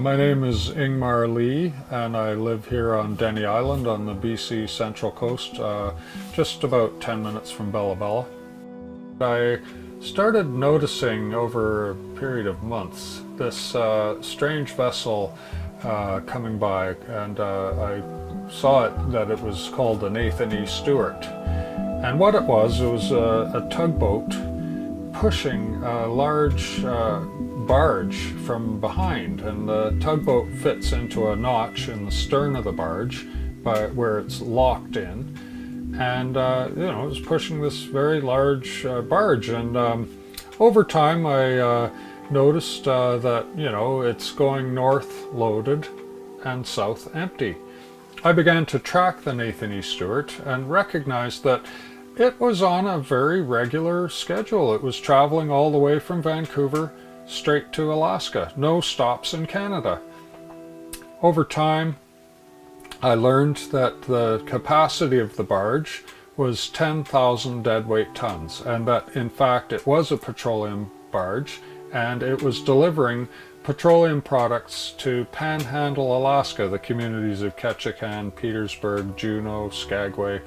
My name is Ingmar Lee, and I live here on Denny Island on the BC Central Coast, just about 10 minutes from Bella Bella. I started noticing over a period of months this strange vessel coming by, and I saw that it was called the Nathan E. Stewart. And what it was a tugboat pushing a large barge from behind, and the tugboat fits into a notch in the stern of the barge where it's locked in, and it was pushing this very large barge. And over time I noticed that it's going north loaded and south empty. I began to track the Nathan E. Stewart and recognized that it was on a very regular schedule. It was traveling all the way from Vancouver straight to Alaska, no stops in Canada. Over time, I learned that the capacity of the barge was 10,000 deadweight tons, and that in fact it was a petroleum barge, and it was delivering petroleum products to Panhandle, Alaska, the communities of Ketchikan, Petersburg, Juneau, Skagway,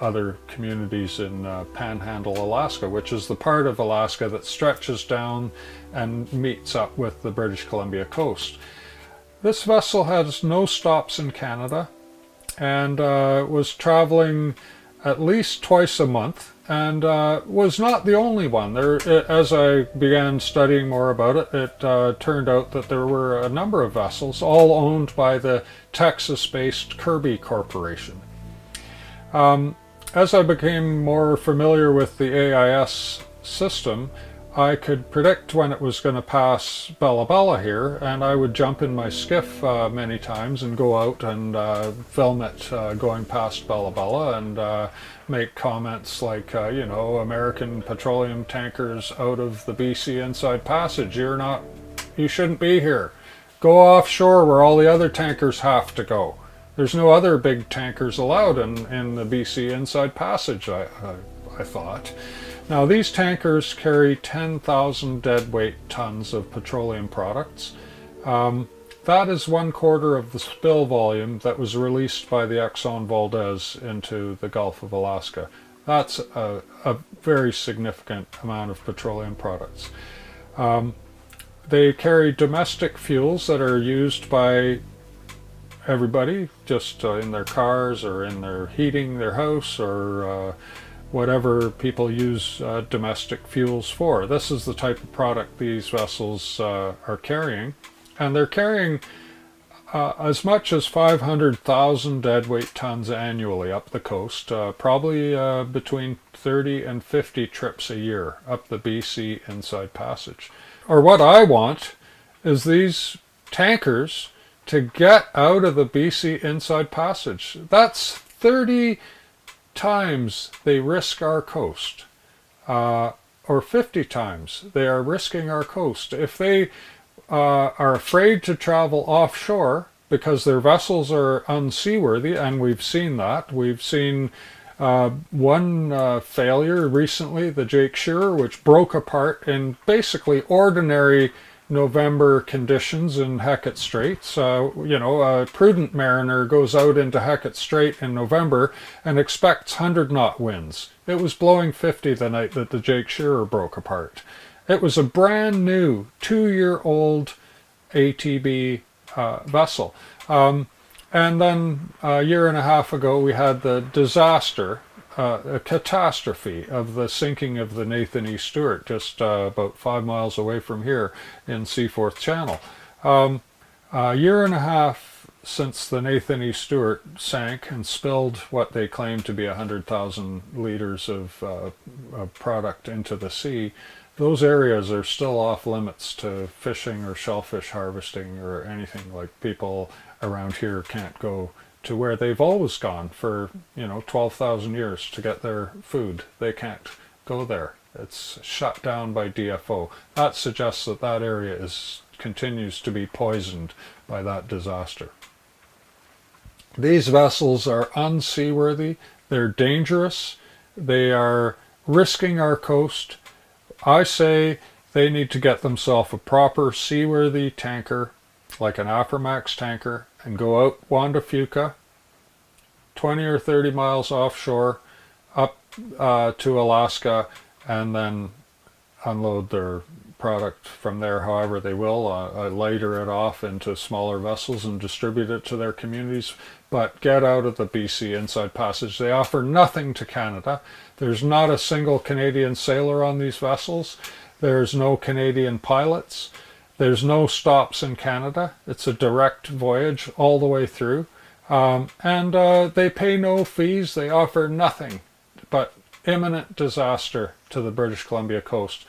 other communities in Panhandle, Alaska, which is the part of Alaska that stretches down and meets up with the British Columbia coast. This vessel has no stops in Canada and was traveling at least twice a month, and was not the only one. As I began studying more about it, it turned out that there were a number of vessels, all owned by the Texas-based Kirby Corporation. As I became more familiar with the AIS system, I could predict when it was going to pass Bella Bella here, and I would jump in my skiff many times and go out and film it going past Bella Bella, and make comments like, American petroleum tankers out of the BC Inside Passage. You shouldn't be here. Go offshore where all the other tankers have to go. There's no other big tankers allowed in the BC Inside Passage, I thought. Now, these tankers carry 10,000 deadweight tons of petroleum products. That is 1/4 of the spill volume that was released by the Exxon Valdez into the Gulf of Alaska. That's a very significant amount of petroleum products. They carry domestic fuels that are used by everybody, just in their cars or in their heating their house, or whatever people use domestic fuels for. This is the type of product these vessels are carrying. And they're carrying as much as 500,000 deadweight tons annually up the coast, probably between 30 and 50 trips a year up the BC Inside Passage. Or what I want is these tankers to get out of the BC Inside Passage. That's 30 times they risk our coast, or 50 times they are risking our coast. If they are afraid to travel offshore because their vessels are unseaworthy, and we've seen that. We've seen one failure recently, the Jake Shearer, which broke apart in basically ordinary November conditions in Hecate Straits. A prudent mariner goes out into Hecate Strait in November and expects 100-knot winds. It was blowing 50 the night that the Jake Shearer broke apart. It was a brand new 2-year-old ATB vessel. And then a year and a half ago we had the disaster, a catastrophe of the sinking of the Nathan E. Stewart, just about 5 miles away from here in Seaforth Channel. A year and a half since the Nathan E. Stewart sank and spilled what they claimed to be 100,000 liters of product into the sea. Those areas are still off limits to fishing or shellfish harvesting or anything. Like, people around here can't go to where they've always gone for 12,000 years to get their food. They can't go there. It's shut down by DFO. That suggests that that area continues to be poisoned by that disaster. These vessels are unseaworthy. They're dangerous. They are risking our coast. I say they need to get themselves a proper seaworthy tanker like an Aframax tanker, and go out Juan de Fuca, 20 or 30 miles offshore, up to Alaska, and then unload their product from there however they will, lighter it off into smaller vessels and distribute it to their communities. But get out of the BC Inside Passage. They offer nothing to Canada. There's not a single Canadian sailor on these vessels. There's no Canadian pilots. There's no stops in Canada. It's a direct voyage all the way through. And they pay no fees. They offer nothing but imminent disaster to the British Columbia coast.